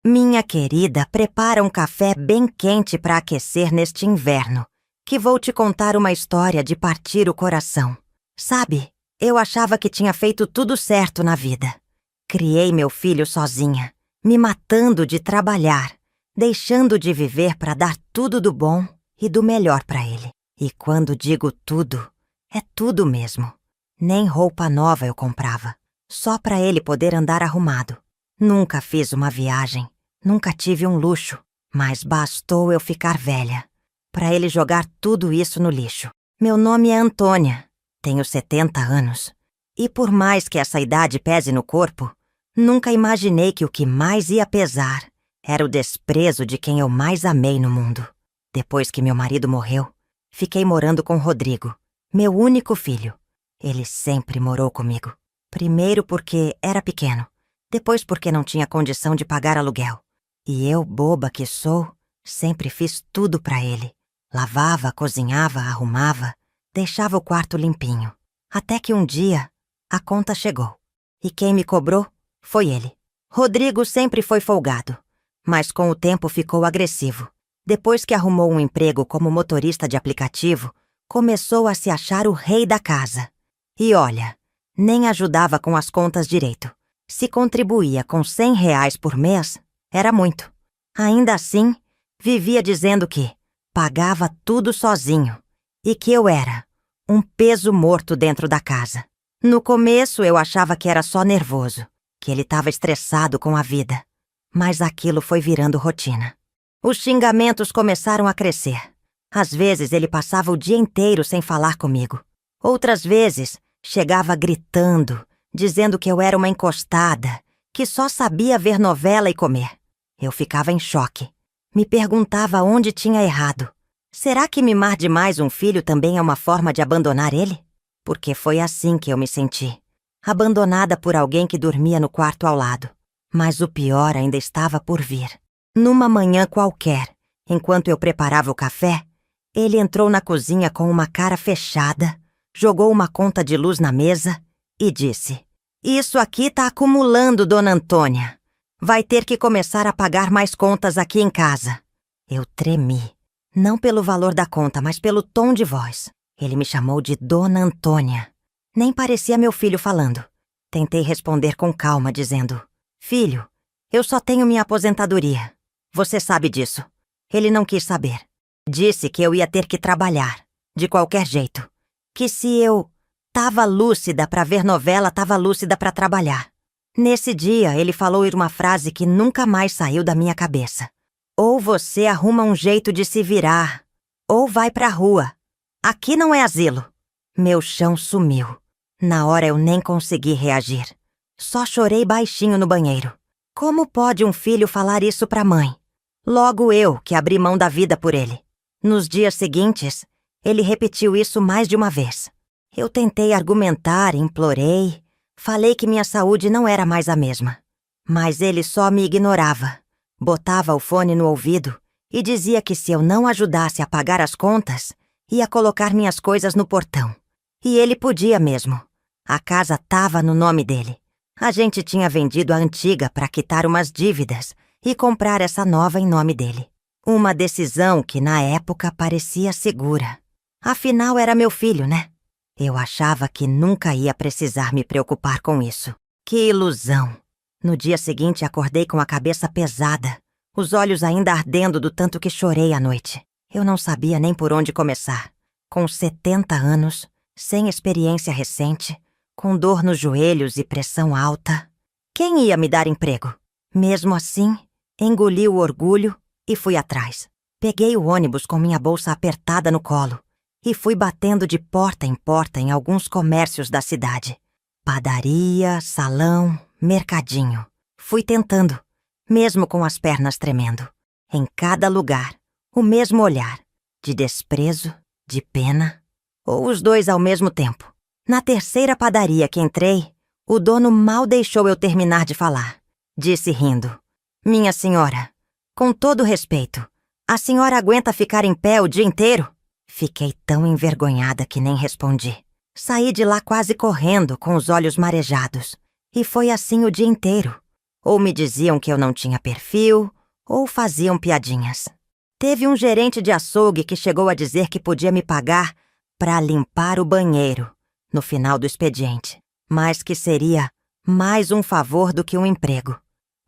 Minha querida, prepara um café bem quente para aquecer neste inverno, que vou te contar uma história de partir o coração. Sabe, eu achava que tinha feito tudo certo na vida. Criei meu filho sozinha, me matando de trabalhar, deixando de viver para dar tudo do bom e do melhor para ele. E quando digo tudo, é tudo mesmo. Nem roupa nova eu comprava, só para ele poder andar arrumado. Nunca fiz uma viagem, nunca tive um luxo, mas bastou eu ficar velha para ele jogar tudo isso no lixo. Meu nome é Antônia, tenho 70 anos, e por mais que essa idade pese no corpo, nunca imaginei que o que mais ia pesar era o desprezo de quem eu mais amei no mundo. Depois que meu marido morreu, fiquei morando com Rodrigo, meu único filho. Ele sempre morou comigo. Primeiro porque era pequeno, depois porque não tinha condição de pagar aluguel. E eu, boba que sou, sempre fiz tudo pra ele. Lavava, cozinhava, arrumava, deixava o quarto limpinho. Até que um dia, a conta chegou. E quem me cobrou foi ele. Rodrigo sempre foi folgado, mas com o tempo ficou agressivo. Depois que arrumou um emprego como motorista de aplicativo, começou a se achar o rei da casa. E olha, nem ajudava com as contas direito. Se contribuía com R$100 por mês, era muito. Ainda assim, vivia dizendo que pagava tudo sozinho e que eu era um peso morto dentro da casa. No começo eu achava que era só nervoso, que ele estava estressado com a vida, mas aquilo foi virando rotina. Os xingamentos começaram a crescer. Às vezes ele passava o dia inteiro sem falar comigo. Outras vezes chegava gritando, dizendo que eu era uma encostada, que só sabia ver novela e comer. Eu ficava em choque. Me perguntava onde tinha errado. Será que mimar demais um filho também é uma forma de abandonar ele? Porque foi assim que eu me senti. Abandonada por alguém que dormia no quarto ao lado. Mas o pior ainda estava por vir. Numa manhã qualquer, enquanto eu preparava o café, ele entrou na cozinha com uma cara fechada, jogou uma conta de luz na mesa e disse: "Isso aqui tá acumulando, dona Antônia. Vai ter que começar a pagar mais contas aqui em casa." Eu tremi. Não pelo valor da conta, mas pelo tom de voz. Ele me chamou de Dona Antônia. Nem parecia meu filho falando. Tentei responder com calma, dizendo: "Filho, eu só tenho minha aposentadoria. Você sabe disso." Ele não quis saber. Disse que eu ia ter que trabalhar, de qualquer jeito. Que se eu tava lúcida pra ver novela, tava lúcida pra trabalhar. Nesse dia, ele falou uma frase que nunca mais saiu da minha cabeça. Ou você arruma um jeito de se virar, ou vai pra rua. Aqui não é asilo. Meu chão sumiu. Na hora eu nem consegui reagir. Só chorei baixinho no banheiro. Como pode um filho falar isso pra mãe? Logo eu, que abri mão da vida por ele. Nos dias seguintes, ele repetiu isso mais de uma vez. Eu tentei argumentar, implorei, falei que minha saúde não era mais a mesma. Mas ele só me ignorava. Botava o fone no ouvido e dizia que se eu não ajudasse a pagar as contas, ia colocar minhas coisas no portão. E ele podia mesmo. A casa tava no nome dele. A gente tinha vendido a antiga para quitar umas dívidas e comprar essa nova em nome dele. Uma decisão que na época parecia segura. Afinal era meu filho, né? Eu achava que nunca ia precisar me preocupar com isso. Que ilusão! No dia seguinte acordei com a cabeça pesada, os olhos ainda ardendo do tanto que chorei à noite. Eu não sabia nem por onde começar. Com 70 anos, sem experiência recente, com dor nos joelhos e pressão alta, quem ia me dar emprego? Mesmo assim, engoli o orgulho e fui atrás. Peguei o ônibus com minha bolsa apertada no colo e fui batendo de porta em alguns comércios da cidade. Padaria, salão, mercadinho. Fui tentando, mesmo com as pernas tremendo. Em cada lugar, o mesmo olhar, de desprezo, de pena, ou os dois ao mesmo tempo. Na terceira padaria que entrei, o dono mal deixou eu terminar de falar. Disse rindo: "Minha senhora, com todo respeito, a senhora aguenta ficar em pé o dia inteiro?" Fiquei tão envergonhada que nem respondi. Saí de lá quase correndo, com os olhos marejados. E foi assim o dia inteiro. Ou me diziam que eu não tinha perfil, ou faziam piadinhas. Teve um gerente de açougue que chegou a dizer que podia me pagar para limpar o banheiro no final do expediente, mas que seria mais um favor do que um emprego.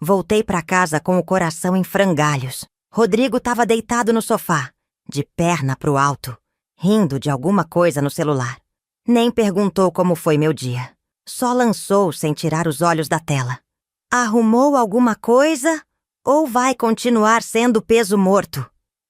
Voltei para casa com o coração em frangalhos. Rodrigo estava deitado no sofá, de perna pro alto, rindo de alguma coisa no celular. Nem perguntou como foi meu dia. Só lançou sem tirar os olhos da tela. Arrumou alguma coisa ou vai continuar sendo peso morto?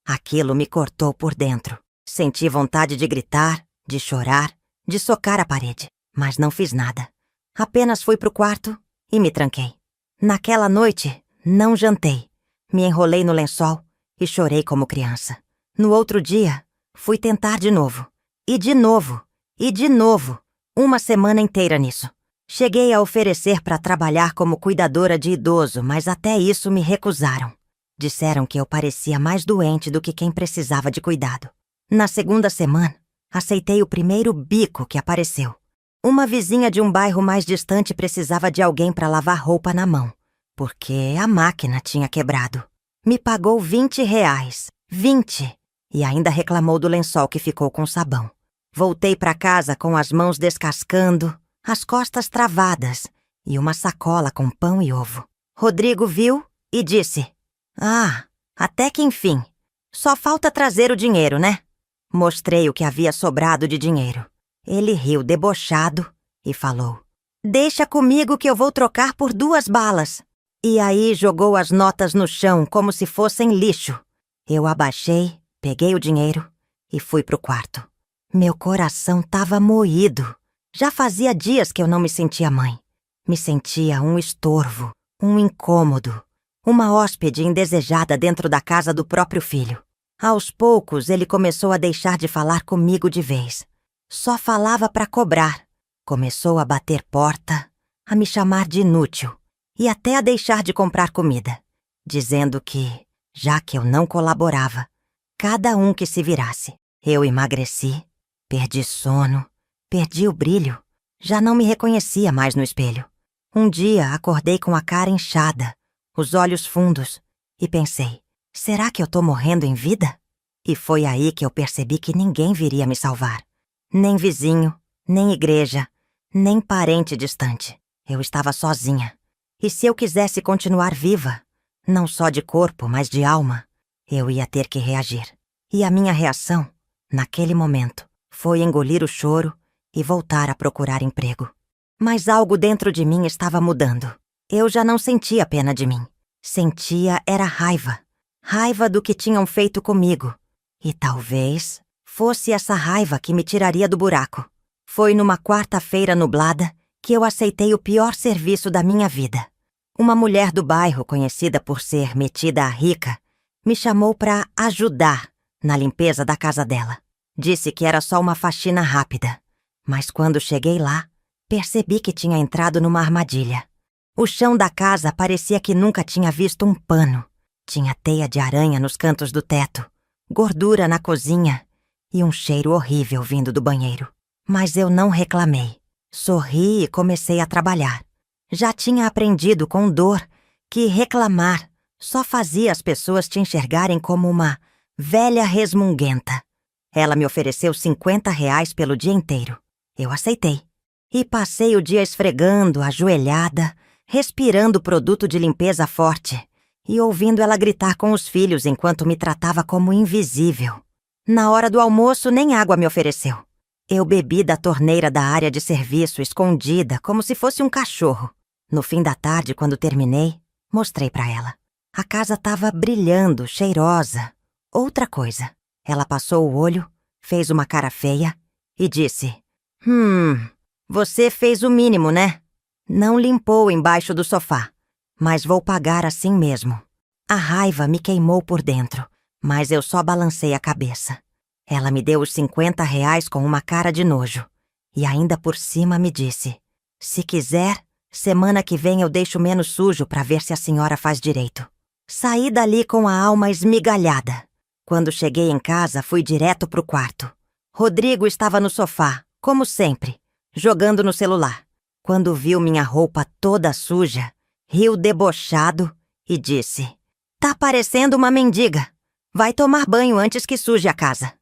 Aquilo me cortou por dentro. Senti vontade de gritar, de chorar, de socar a parede, mas não fiz nada. Apenas fui pro quarto e me tranquei. Naquela noite, não jantei. Me enrolei no lençol e chorei como criança. No outro dia, fui tentar de novo. E de novo. E de novo. Uma semana inteira nisso. Cheguei a oferecer para trabalhar como cuidadora de idoso, mas até isso me recusaram. Disseram que eu parecia mais doente do que quem precisava de cuidado. Na segunda semana, aceitei o primeiro bico que apareceu. Uma vizinha de um bairro mais distante precisava de alguém para lavar roupa na mão, porque a máquina tinha quebrado. Me pagou R$20. 20! E ainda reclamou do lençol que ficou com sabão. Voltei para casa com as mãos descascando, as costas travadas e uma sacola com pão e ovo. Rodrigo viu e disse: "Ah, até que enfim. Só falta trazer o dinheiro, né?" Mostrei o que havia sobrado de dinheiro. Ele riu debochado e falou: "Deixa comigo que eu vou trocar por 2 balas." E aí jogou as notas no chão como se fossem lixo. Eu abaixei, peguei o dinheiro e fui pro quarto. Meu coração estava moído. Já fazia dias que eu não me sentia mãe. Me sentia um estorvo, um incômodo, uma hóspede indesejada dentro da casa do próprio filho. Aos poucos, ele começou a deixar de falar comigo de vez. Só falava para cobrar. Começou a bater porta, a me chamar de inútil e até a deixar de comprar comida, dizendo que, já que eu não colaborava, cada um que se virasse. Eu emagreci, perdi sono, perdi o brilho. Já não me reconhecia mais no espelho. Um dia acordei com a cara inchada, os olhos fundos, e pensei: será que eu tô morrendo em vida? E foi aí que eu percebi que ninguém viria me salvar. Nem vizinho, nem igreja, nem parente distante. Eu estava sozinha. E se eu quisesse continuar viva, não só de corpo, mas de alma, eu ia ter que reagir. E a minha reação, naquele momento, foi engolir o choro e voltar a procurar emprego. Mas algo dentro de mim estava mudando. Eu já não sentia pena de mim. Sentia era raiva. Raiva do que tinham feito comigo. E talvez fosse essa raiva que me tiraria do buraco. Foi numa quarta-feira nublada que eu aceitei o pior serviço da minha vida. Uma mulher do bairro, conhecida por ser metida a rica, me chamou para ajudar na limpeza da casa dela. Disse que era só uma faxina rápida. Mas quando cheguei lá, percebi que tinha entrado numa armadilha. O chão da casa parecia que nunca tinha visto um pano. Tinha teia de aranha nos cantos do teto, gordura na cozinha e um cheiro horrível vindo do banheiro. Mas eu não reclamei. Sorri e comecei a trabalhar. Já tinha aprendido com dor que reclamar só fazia as pessoas te enxergarem como uma velha resmunguenta. Ela me ofereceu R$50 pelo dia inteiro. Eu aceitei. E passei o dia esfregando, ajoelhada, respirando produto de limpeza forte e ouvindo ela gritar com os filhos enquanto me tratava como invisível. Na hora do almoço, nem água me ofereceu. Eu bebi da torneira da área de serviço, escondida, como se fosse um cachorro. No fim da tarde, quando terminei, mostrei pra ela. A casa estava brilhando, cheirosa. Outra coisa. Ela passou o olho, fez uma cara feia e disse: você fez o mínimo, né? Não limpou embaixo do sofá, mas vou pagar assim mesmo. A raiva me queimou por dentro, mas eu só balancei a cabeça. Ela me deu os R$50 com uma cara de nojo e ainda por cima me disse: se quiser, semana que vem eu deixo menos sujo para ver se a senhora faz direito. Saí dali com a alma esmigalhada. Quando cheguei em casa, fui direto pro quarto. Rodrigo estava no sofá, como sempre, jogando no celular. Quando viu minha roupa toda suja, riu debochado e disse: "Tá parecendo uma mendiga. Vai tomar banho antes que suje a casa."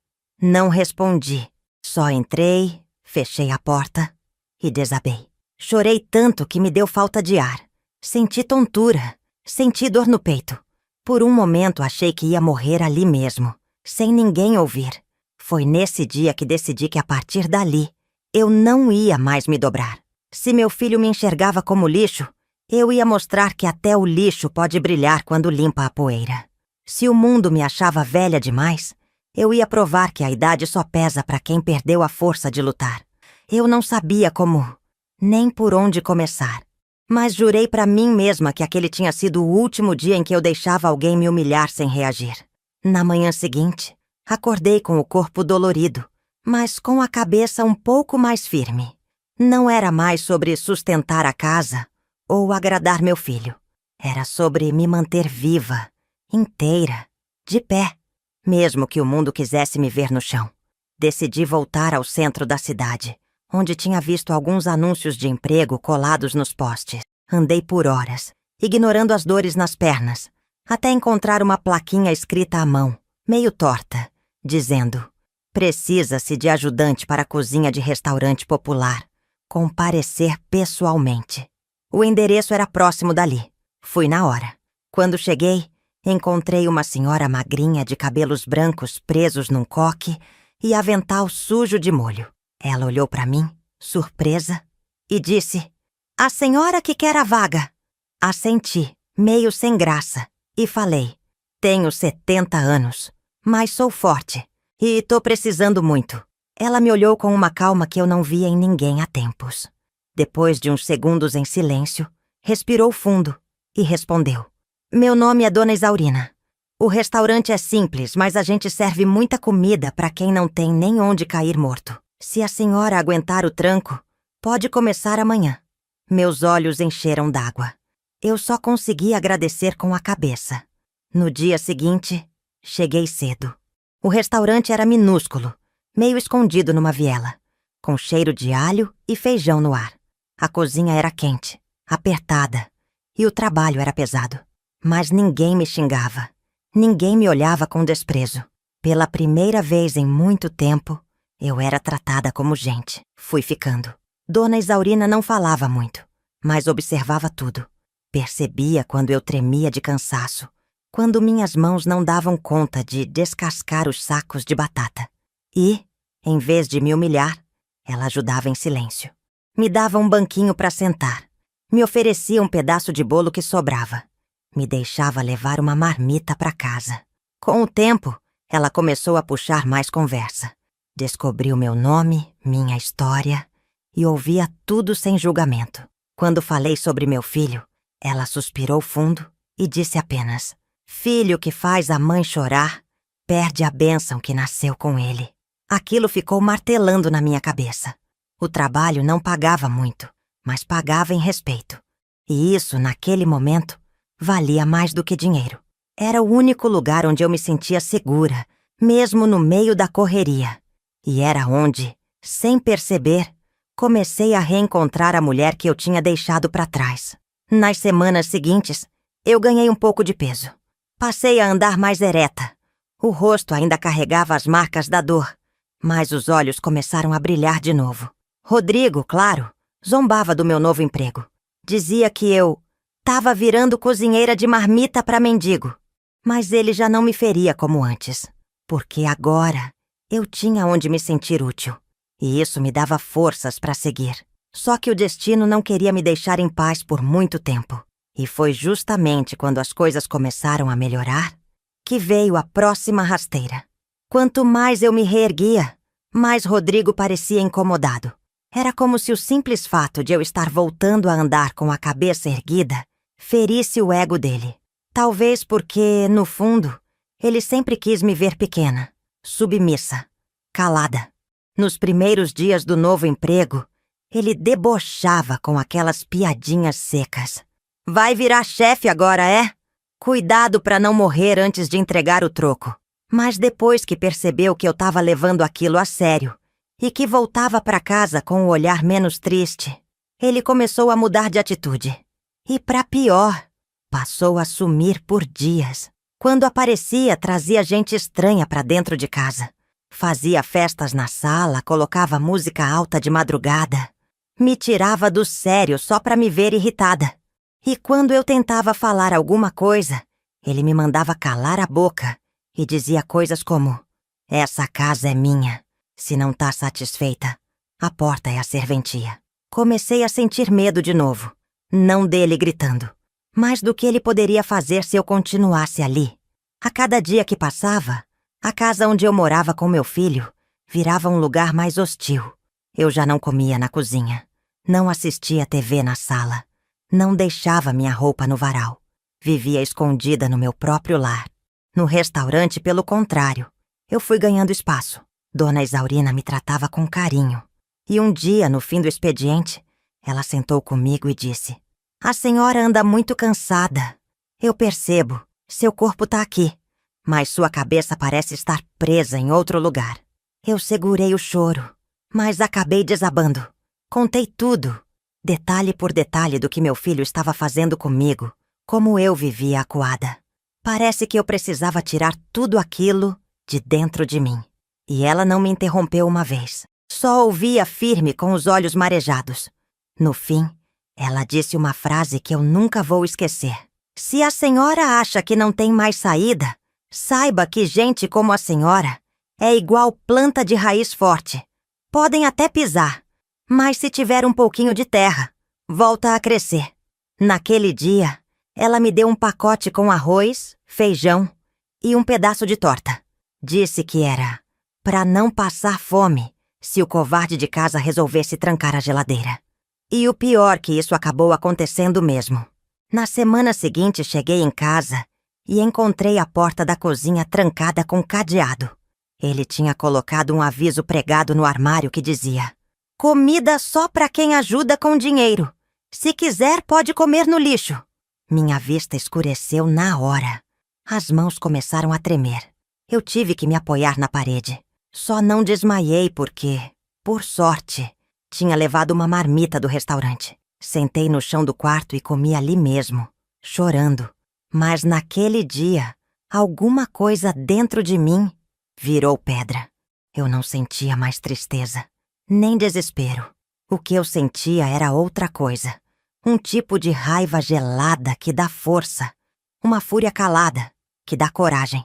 Não respondi. Só entrei, fechei a porta e desabei. Chorei tanto que me deu falta de ar. Senti tontura, senti dor no peito. Por um momento achei que ia morrer ali mesmo, sem ninguém ouvir. Foi nesse dia que decidi que a partir dali, eu não ia mais me dobrar. Se meu filho me enxergava como lixo, eu ia mostrar que até o lixo pode brilhar quando limpa a poeira. Se o mundo me achava velha demais, eu ia provar que a idade só pesa para quem perdeu a força de lutar. Eu não sabia como, nem por onde começar. Mas jurei para mim mesma que aquele tinha sido o último dia em que eu deixava alguém me humilhar sem reagir. Na manhã seguinte, acordei com o corpo dolorido, mas com a cabeça um pouco mais firme. Não era mais sobre sustentar a casa ou agradar meu filho. Era sobre me manter viva, inteira, de pé, mesmo que o mundo quisesse me ver no chão. Decidi voltar ao centro da cidade, onde tinha visto alguns anúncios de emprego colados nos postes. Andei por horas, ignorando as dores nas pernas, até encontrar uma plaquinha escrita à mão, meio torta, dizendo: "Precisa-se de ajudante para a cozinha de restaurante popular. Comparecer pessoalmente." O endereço era próximo dali. Fui na hora. Quando cheguei, encontrei uma senhora magrinha de cabelos brancos presos num coque e avental sujo de molho. Ela olhou para mim, surpresa, e disse: "A senhora que quer a vaga." Assenti, meio sem graça, e falei: "Tenho 70 anos, mas sou forte e tô precisando muito." Ela me olhou com uma calma que eu não via em ninguém há tempos. Depois de uns segundos em silêncio, respirou fundo e respondeu: "Meu nome é Dona Isaurina. O restaurante é simples, mas a gente serve muita comida para quem não tem nem onde cair morto. Se a senhora aguentar o tranco, pode começar amanhã." Meus olhos encheram d'água. Eu só consegui agradecer com a cabeça. No dia seguinte, cheguei cedo. O restaurante era minúsculo, meio escondido numa viela, com cheiro de alho e feijão no ar. A cozinha era quente, apertada, e o trabalho era pesado. Mas ninguém me xingava. Ninguém me olhava com desprezo. Pela primeira vez em muito tempo, eu era tratada como gente. Fui ficando. Dona Isaurina não falava muito, mas observava tudo. Percebia quando eu tremia de cansaço, quando minhas mãos não davam conta de descascar os sacos de batata. E, em vez de me humilhar, ela ajudava em silêncio. Me dava um banquinho para sentar. Me oferecia um pedaço de bolo que sobrava. Me deixava levar uma marmita para casa. Com o tempo, ela começou a puxar mais conversa. Descobriu meu nome, minha história, e ouvia tudo sem julgamento. Quando falei sobre meu filho, ela suspirou fundo e disse apenas: "Filho que faz a mãe chorar, perde a bênção que nasceu com ele." Aquilo ficou martelando na minha cabeça. O trabalho não pagava muito, mas pagava em respeito. E isso, naquele momento, valia mais do que dinheiro. Era o único lugar onde eu me sentia segura, mesmo no meio da correria. E era onde, sem perceber, comecei a reencontrar a mulher que eu tinha deixado para trás. Nas semanas seguintes, eu ganhei um pouco de peso. Passei a andar mais ereta. O rosto ainda carregava as marcas da dor, mas os olhos começaram a brilhar de novo. Rodrigo, claro, zombava do meu novo emprego. Dizia que eu tava virando cozinheira de marmita para mendigo. Mas ele já não me feria como antes, porque agora eu tinha onde me sentir útil. E isso me dava forças para seguir. Só que o destino não queria me deixar em paz por muito tempo. E foi justamente quando as coisas começaram a melhorar que veio a próxima rasteira. Quanto mais eu me reerguia, mais Rodrigo parecia incomodado. Era como se o simples fato de eu estar voltando a andar com a cabeça erguida ferisse o ego dele. Talvez porque, no fundo, ele sempre quis me ver pequena, submissa, calada. Nos primeiros dias do novo emprego, ele debochava com aquelas piadinhas secas. "Vai virar chefe agora, é? Cuidado para não morrer antes de entregar o troco." Mas depois que percebeu que eu estava levando aquilo a sério e que voltava para casa com o olhar menos triste, ele começou a mudar de atitude. E pra pior, passou a sumir por dias. Quando aparecia, trazia gente estranha pra dentro de casa. Fazia festas na sala, colocava música alta de madrugada. Me tirava do sério só pra me ver irritada. E quando eu tentava falar alguma coisa, ele me mandava calar a boca e dizia coisas como: "Essa casa é minha. Se não tá satisfeita, a porta é a serventia." Comecei a sentir medo de novo. Não dele gritando, mas do que ele poderia fazer se eu continuasse ali. A cada dia que passava, a casa onde eu morava com meu filho virava um lugar mais hostil. Eu já não comia na cozinha, não assistia TV na sala, não deixava minha roupa no varal. Vivia escondida no meu próprio lar. No restaurante, pelo contrário, eu fui ganhando espaço. Dona Isaurina me tratava com carinho. E um dia, no fim do expediente, ela sentou comigo e disse: "A senhora anda muito cansada. Eu percebo, seu corpo tá aqui, mas sua cabeça parece estar presa em outro lugar." Eu segurei o choro, mas acabei desabando. Contei tudo, detalhe por detalhe do que meu filho estava fazendo comigo, como eu vivia acuada. Parece que eu precisava tirar tudo aquilo de dentro de mim. E ela não me interrompeu uma vez. Só ouvia firme com os olhos marejados. No fim, ela disse uma frase que eu nunca vou esquecer. "Se a senhora acha que não tem mais saída, saiba que gente como a senhora é igual planta de raiz forte. Podem até pisar, mas se tiver um pouquinho de terra, volta a crescer." Naquele dia, ela me deu um pacote com arroz, feijão e um pedaço de torta. Disse que era para não passar fome se o covarde de casa resolvesse trancar a geladeira. E o pior que isso acabou acontecendo mesmo. Na semana seguinte, cheguei em casa e encontrei a porta da cozinha trancada com cadeado. Ele tinha colocado um aviso pregado no armário que dizia: "Comida só para quem ajuda com dinheiro. Se quiser, pode comer no lixo." Minha vista escureceu na hora. As mãos começaram a tremer. Eu tive que me apoiar na parede. Só não desmaiei porque, por sorte, tinha levado uma marmita do restaurante. Sentei no chão do quarto e comi ali mesmo, chorando. Mas naquele dia, alguma coisa dentro de mim virou pedra. Eu não sentia mais tristeza, nem desespero. O que eu sentia era outra coisa. Um tipo de raiva gelada que dá força. Uma fúria calada que dá coragem.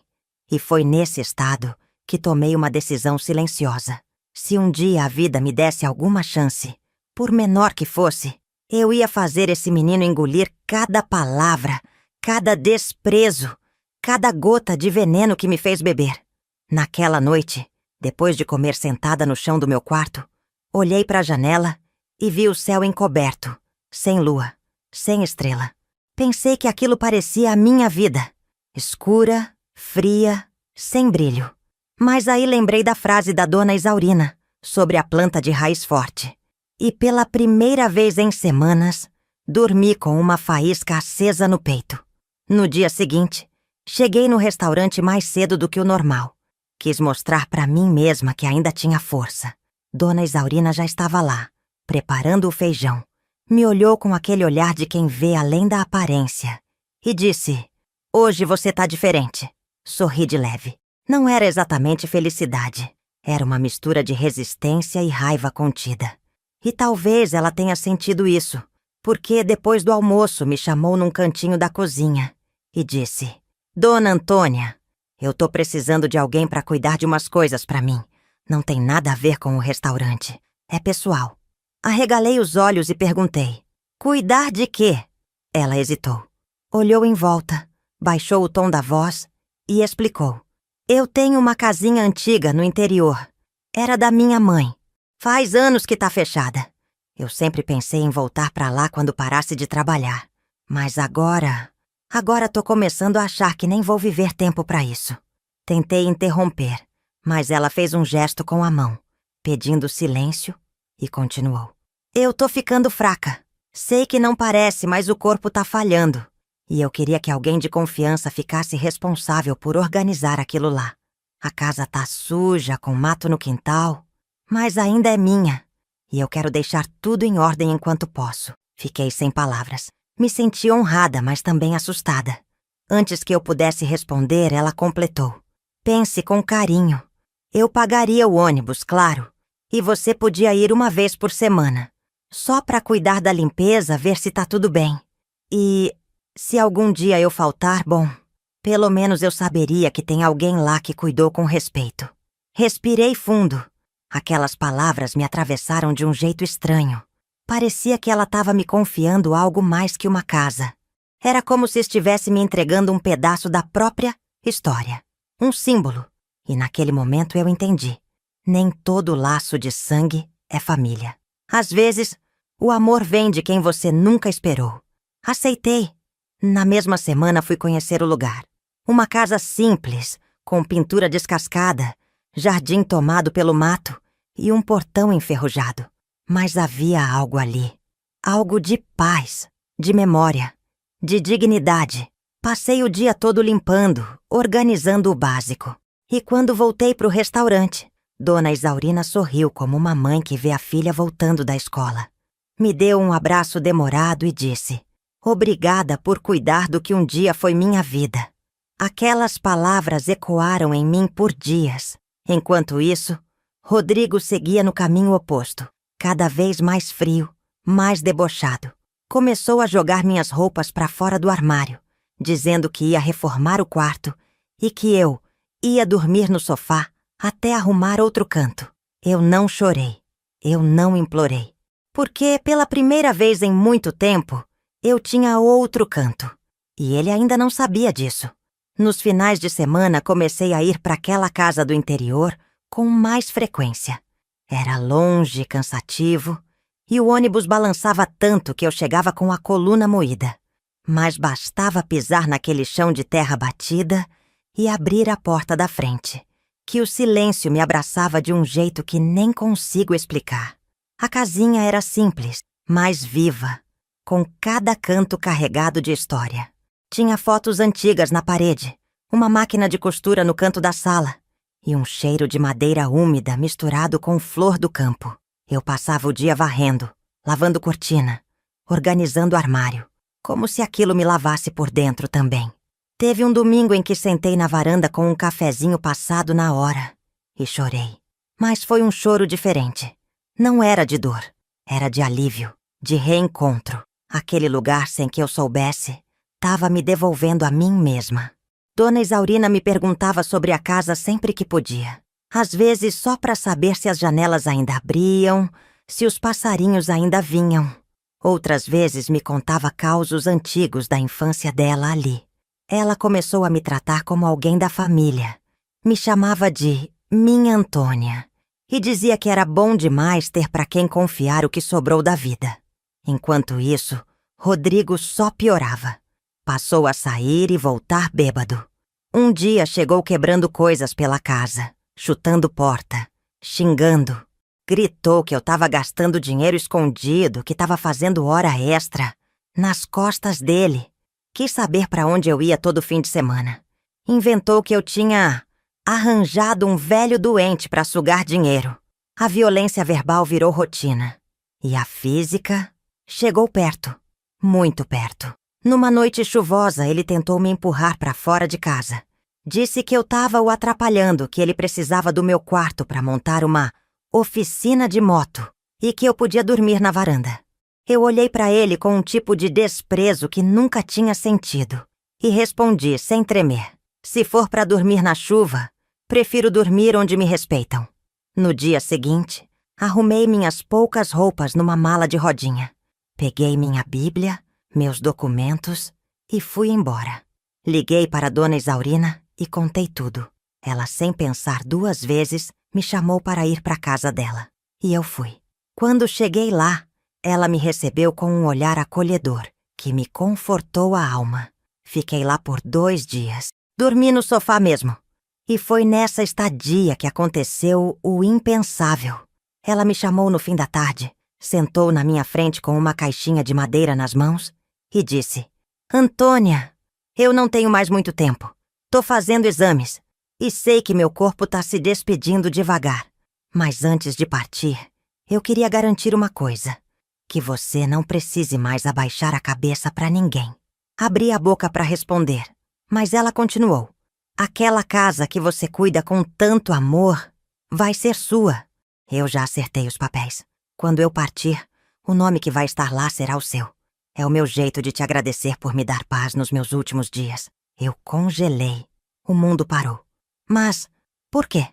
E foi nesse estado que tomei uma decisão silenciosa. Se um dia a vida me desse alguma chance, por menor que fosse, eu ia fazer esse menino engolir cada palavra, cada desprezo, cada gota de veneno que me fez beber. Naquela noite, depois de comer sentada no chão do meu quarto, olhei para a janela e vi o céu encoberto, sem lua, sem estrela. Pensei que aquilo parecia a minha vida, escura, fria, sem brilho. Mas aí lembrei da frase da Dona Isaurina sobre a planta de raiz forte. E pela primeira vez em semanas, dormi com uma faísca acesa no peito. No dia seguinte, cheguei no restaurante mais cedo do que o normal. Quis mostrar para mim mesma que ainda tinha força. Dona Isaurina já estava lá, preparando o feijão. Me olhou com aquele olhar de quem vê além da aparência e disse: "Hoje você tá diferente." Sorri de leve. Não era exatamente felicidade. Era uma mistura de resistência e raiva contida. E talvez ela tenha sentido isso, porque depois do almoço me chamou num cantinho da cozinha e disse: "Dona Antônia, eu tô precisando de alguém para cuidar de umas coisas para mim. Não tem nada a ver com o restaurante. É pessoal." Arregalei os olhos e perguntei: "Cuidar de quê?" Ela hesitou. Olhou em volta, baixou o tom da voz e explicou: "Eu tenho uma casinha antiga no interior. Era da minha mãe. Faz anos que tá fechada. Eu sempre pensei em voltar pra lá quando parasse de trabalhar. Mas agora tô começando a achar que nem vou viver tempo pra isso." Tentei interromper, mas ela fez um gesto com a mão, pedindo silêncio, e continuou: "Eu tô ficando fraca. Sei que não parece, mas o corpo tá falhando. E eu queria que alguém de confiança ficasse responsável por organizar aquilo lá. A casa tá suja, com mato no quintal, mas ainda é minha. E eu quero deixar tudo em ordem enquanto posso." Fiquei sem palavras. Me senti honrada, mas também assustada. Antes que eu pudesse responder, ela completou. Pense com carinho. Eu pagaria o ônibus, claro. E você podia ir uma vez por semana. Só para cuidar da limpeza, ver se tá tudo bem. E se algum dia eu faltar, bom, pelo menos eu saberia que tem alguém lá que cuidou com respeito. Respirei fundo. Aquelas palavras me atravessaram de um jeito estranho. Parecia que ela estava me confiando algo mais que uma casa. Era como se estivesse me entregando um pedaço da própria história. Um símbolo. E naquele momento eu entendi. Nem todo laço de sangue é família. Às vezes, o amor vem de quem você nunca esperou. Aceitei. Na mesma semana fui conhecer o lugar. Uma casa simples, com pintura descascada, jardim tomado pelo mato e um portão enferrujado. Mas havia algo ali. Algo de paz, de memória, de dignidade. Passei o dia todo limpando, organizando o básico. E quando voltei para o restaurante, Dona Isaurina sorriu como uma mãe que vê a filha voltando da escola. Me deu um abraço demorado e disse: "Obrigada por cuidar do que um dia foi minha vida." Aquelas palavras ecoaram em mim por dias. Enquanto isso, Rodrigo seguia no caminho oposto, cada vez mais frio, mais debochado. Começou a jogar minhas roupas para fora do armário, dizendo que ia reformar o quarto e que eu ia dormir no sofá até arrumar outro canto. Eu não chorei, eu não implorei, porque pela primeira vez em muito tempo, eu tinha outro canto. E ele ainda não sabia disso. Nos finais de semana comecei a ir para aquela casa do interior com mais frequência. Era longe, cansativo, e o ônibus balançava tanto que eu chegava com a coluna moída. Mas bastava pisar naquele chão de terra batida e abrir a porta da frente, que o silêncio me abraçava de um jeito que nem consigo explicar. A casinha era simples, mas viva, com cada canto carregado de história. Tinha fotos antigas na parede, uma máquina de costura no canto da sala e um cheiro de madeira úmida misturado com flor do campo. Eu passava o dia varrendo, lavando cortina, organizando armário, como se aquilo me lavasse por dentro também. Teve um domingo em que sentei na varanda com um cafezinho passado na hora e chorei. Mas foi um choro diferente. Não era de dor, era de alívio, de reencontro. Aquele lugar sem que eu soubesse estava me devolvendo a mim mesma. Dona Isaurina me perguntava sobre a casa sempre que podia. Às vezes só para saber se as janelas ainda abriam, se os passarinhos ainda vinham. Outras vezes me contava causos antigos da infância dela ali. Ela começou a me tratar como alguém da família. Me chamava de minha Antônia e dizia que era bom demais ter para quem confiar o que sobrou da vida. Enquanto isso, Rodrigo só piorava. Passou a sair e voltar bêbado. Um dia chegou quebrando coisas pela casa, chutando porta, xingando. Gritou que eu estava gastando dinheiro escondido, que estava fazendo hora extra. Nas costas dele. Quis saber para onde eu ia todo fim de semana. Inventou que eu tinha arranjado um velho doente para sugar dinheiro. A violência verbal virou rotina. E a física chegou perto, muito perto. Numa noite chuvosa, ele tentou me empurrar para fora de casa. Disse que eu estava o atrapalhando, que ele precisava do meu quarto para montar uma oficina de moto e que eu podia dormir na varanda. Eu olhei para ele com um tipo de desprezo que nunca tinha sentido e respondi sem tremer: "Se for para dormir na chuva, prefiro dormir onde me respeitam." No dia seguinte, arrumei minhas poucas roupas numa mala de rodinha. Peguei minha Bíblia, meus documentos e fui embora. Liguei para Dona Isaurina e contei tudo. Ela, sem pensar duas vezes, me chamou para ir para a casa dela. E eu fui. Quando cheguei lá, ela me recebeu com um olhar acolhedor, que me confortou a alma. Fiquei lá por 2 dias. Dormi no sofá mesmo. E foi nessa estadia que aconteceu o impensável. Ela me chamou no fim da tarde, sentou na minha frente com uma caixinha de madeira nas mãos e disse: "Antônia, eu não tenho mais muito tempo. Tô fazendo exames e sei que meu corpo tá se despedindo devagar. Mas antes de partir, eu queria garantir uma coisa: Que você não precise mais abaixar a cabeça para ninguém. Abri a boca para responder, mas ela continuou. Aquela casa que você cuida com tanto amor vai ser sua. Eu já acertei os papéis. Quando eu partir, o nome que vai estar lá será o seu. É o meu jeito de te agradecer por me dar paz nos meus últimos dias. Eu congelei. O mundo parou. Mas, por quê?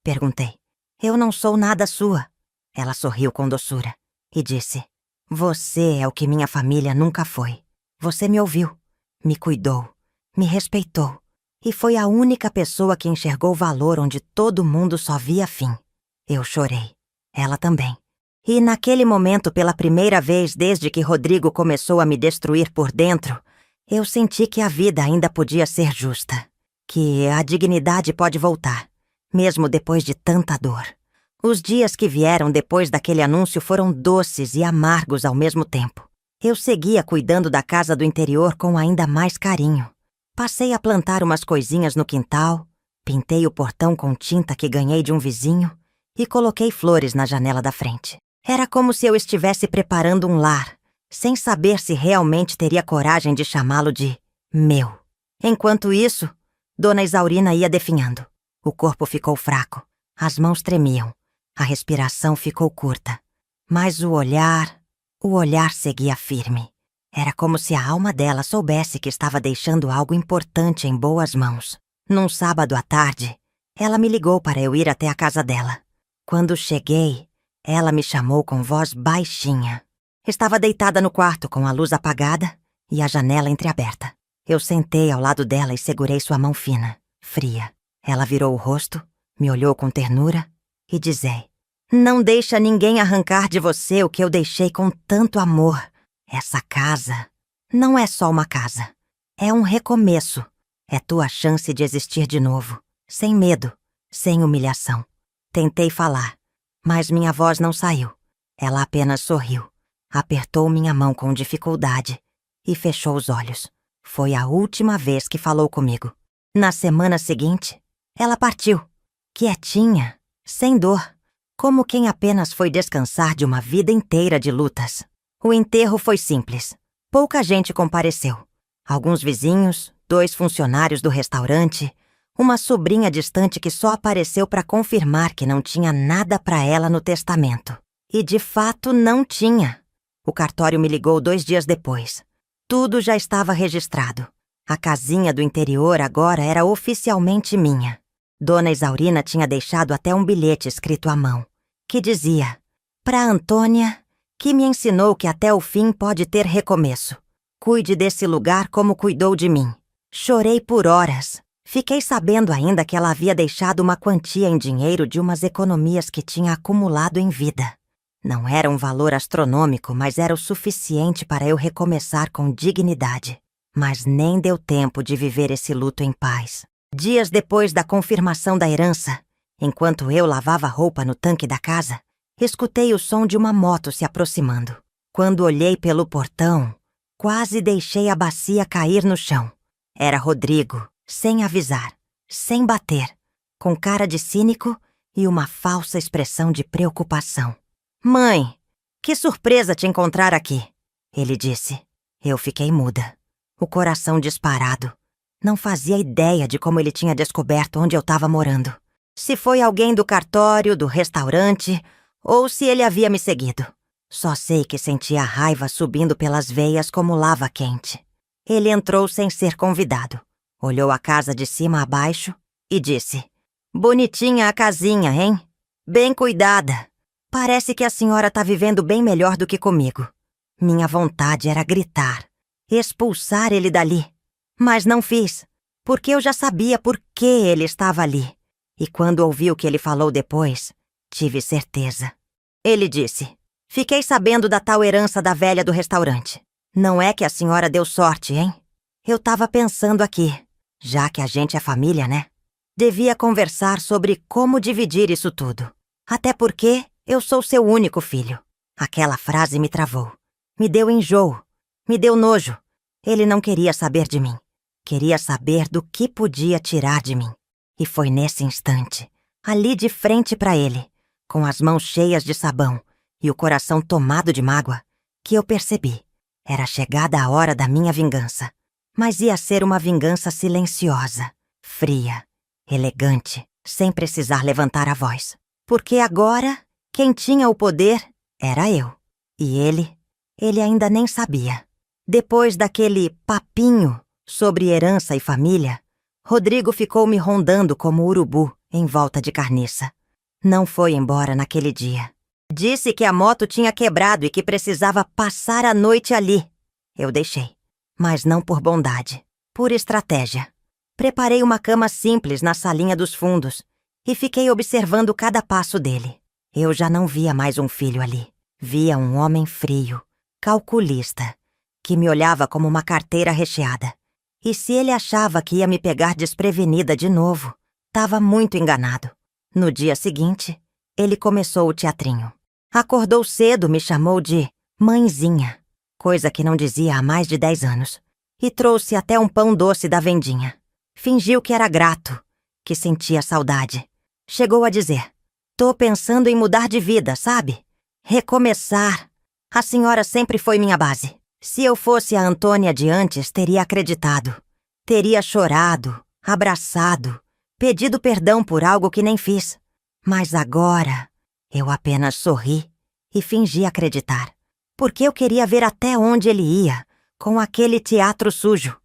Perguntei. Eu não sou nada sua. Ela sorriu com doçura e disse: Você é o que minha família nunca foi. Você me ouviu, me cuidou, me respeitou e foi a única pessoa que enxergou valor onde todo mundo só via fim. Eu chorei. Ela também. E naquele momento, pela primeira vez desde que Rodrigo começou a me destruir por dentro, eu senti que a vida ainda podia ser justa. Que a dignidade pode voltar, mesmo depois de tanta dor. Os dias que vieram depois daquele anúncio foram doces e amargos ao mesmo tempo. Eu seguia cuidando da casa do interior com ainda mais carinho. Passei a plantar umas coisinhas no quintal, pintei o portão com tinta que ganhei de um vizinho e coloquei flores na janela da frente. Era como se eu estivesse preparando um lar, sem saber se realmente teria coragem de chamá-lo de meu. Enquanto isso, Dona Isaurina ia definhando. O corpo ficou fraco, as mãos tremiam, a respiração ficou curta. Mas o olhar seguia firme. Era como se a alma dela soubesse que estava deixando algo importante em boas mãos. Num sábado à tarde, ela me ligou para eu ir até a casa dela. Quando cheguei, ela me chamou com voz baixinha. Estava deitada no quarto com a luz apagada e a janela entreaberta. Eu sentei ao lado dela e segurei sua mão fina, fria. Ela virou o rosto, me olhou com ternura e dizei: Não deixa ninguém arrancar de você o que eu deixei com tanto amor. Essa casa não é só uma casa. É um recomeço. É tua chance de existir de novo, sem medo, sem humilhação. Tentei falar, mas minha voz não saiu. Ela apenas sorriu, apertou minha mão com dificuldade e fechou os olhos. Foi a última vez que falou comigo. Na semana seguinte, ela partiu, quietinha, sem dor, como quem apenas foi descansar de uma vida inteira de lutas. O enterro foi simples. Pouca gente compareceu. Alguns vizinhos, 2 funcionários do restaurante, uma sobrinha distante que só apareceu para confirmar que não tinha nada para ela no testamento. E de fato não tinha. O cartório me ligou 2 dias depois. Tudo já estava registrado. A casinha do interior agora era oficialmente minha. Dona Isaurina tinha deixado até um bilhete escrito à mão, que dizia: Para Antônia, que me ensinou que até o fim pode ter recomeço. Cuide desse lugar como cuidou de mim. Chorei por horas. Fiquei sabendo ainda que ela havia deixado uma quantia em dinheiro de umas economias que tinha acumulado em vida. Não era um valor astronômico, mas era o suficiente para eu recomeçar com dignidade. Mas nem deu tempo de viver esse luto em paz. Dias depois da confirmação da herança, enquanto eu lavava roupa no tanque da casa, escutei o som de uma moto se aproximando. Quando olhei pelo portão, quase deixei a bacia cair no chão. Era Rodrigo, sem avisar, sem bater, com cara de cínico e uma falsa expressão de preocupação. Mãe, que surpresa te encontrar aqui, ele disse. Eu fiquei muda, o coração disparado. Não fazia ideia de como ele tinha descoberto onde eu estava morando. Se foi alguém do cartório, do restaurante, ou se ele havia me seguido. Só sei que sentia a raiva subindo pelas veias como lava quente. Ele entrou sem ser convidado. Olhou a casa de cima a baixo e disse: Bonitinha a casinha, hein? Bem cuidada. Parece que a senhora tá vivendo bem melhor do que comigo. Minha vontade era gritar, expulsar ele dali. Mas não fiz, porque eu já sabia por que ele estava ali. E quando ouvi o que ele falou depois, tive certeza. Ele disse: Fiquei sabendo da tal herança da velha do restaurante. Não é que a senhora deu sorte, hein? Eu tava pensando aqui, já que a gente é família, né? Devia conversar sobre como dividir isso tudo. Até porque eu sou seu único filho. Aquela frase me travou. Me deu enjoo. Me deu nojo. Ele não queria saber de mim. Queria saber do que podia tirar de mim. E foi nesse instante, ali de frente para ele, com as mãos cheias de sabão e o coração tomado de mágoa, que eu percebi. Era chegada a hora da minha vingança. Mas ia ser uma vingança silenciosa, fria, elegante, sem precisar levantar a voz. Porque agora, quem tinha o poder era eu. E ele ainda nem sabia. Depois daquele papinho sobre herança e família, Rodrigo ficou me rondando como urubu em volta de carniça. Não foi embora naquele dia. Disse que a moto tinha quebrado e que precisava passar a noite ali. Eu deixei, mas não por bondade, por estratégia. Preparei uma cama simples na salinha dos fundos e fiquei observando cada passo dele. Eu já não via mais um filho ali. Via um homem frio, calculista, que me olhava como uma carteira recheada. E se ele achava que ia me pegar desprevenida de novo, estava muito enganado. No dia seguinte, ele começou o teatrinho. Acordou cedo, me chamou de mãezinha, coisa que não dizia há mais de 10 anos, e trouxe até um pão doce da vendinha. Fingiu que era grato, que sentia saudade. Chegou a dizer: "Tô pensando em mudar de vida, sabe? Recomeçar. A senhora sempre foi minha base. Se eu fosse a Antônia de antes, teria acreditado. Teria chorado, abraçado, pedido perdão por algo que nem fiz. Mas agora, eu apenas sorri e fingi acreditar. Porque eu queria ver até onde ele ia, com aquele teatro sujo.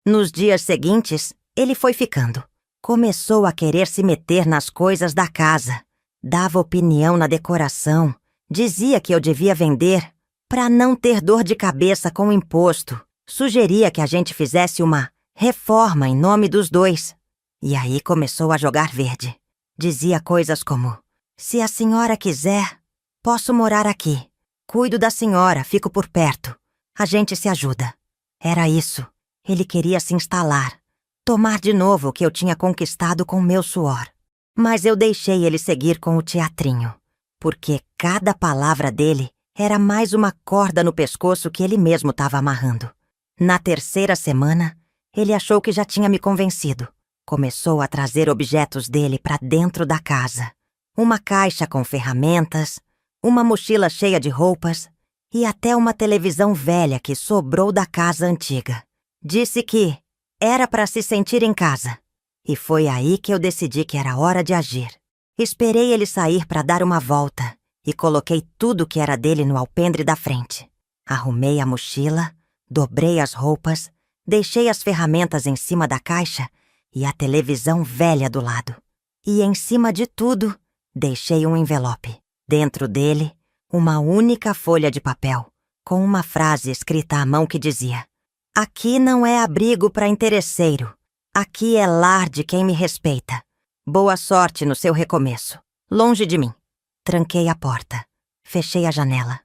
Nos dias seguintes, ele foi ficando. Começou a querer se meter nas coisas da casa. Dava opinião na decoração. Dizia que eu devia vender para não ter dor de cabeça com o imposto. Sugeria que a gente fizesse uma reforma em nome dos dois. E aí começou a jogar verde. Dizia coisas como: "Se a senhora quiser, posso morar aqui. Cuido da senhora, fico por perto. A gente se ajuda." Era isso. Ele queria se instalar. Tomar de novo o que eu tinha conquistado com meu suor. Mas eu deixei ele seguir com o teatrinho. Porque cada palavra dele era mais uma corda no pescoço que ele mesmo estava amarrando. Na terceira semana, ele achou que já tinha me convencido. Começou a trazer objetos dele para dentro da casa. Uma caixa com ferramentas, uma mochila cheia de roupas e até uma televisão velha que sobrou da casa antiga. Disse que era para se sentir em casa. E foi aí que eu decidi que era hora de agir. Esperei ele sair para dar uma volta e coloquei tudo que era dele no alpendre da frente. Arrumei a mochila, dobrei as roupas, deixei as ferramentas em cima da caixa e a televisão velha do lado. E em cima de tudo, deixei um envelope. Dentro dele, uma única folha de papel, com uma frase escrita à mão que dizia: "Aqui não é abrigo para interesseiro. Aqui é lar de quem me respeita. Boa sorte no seu recomeço. Longe de mim." Tranquei a porta, fechei a janela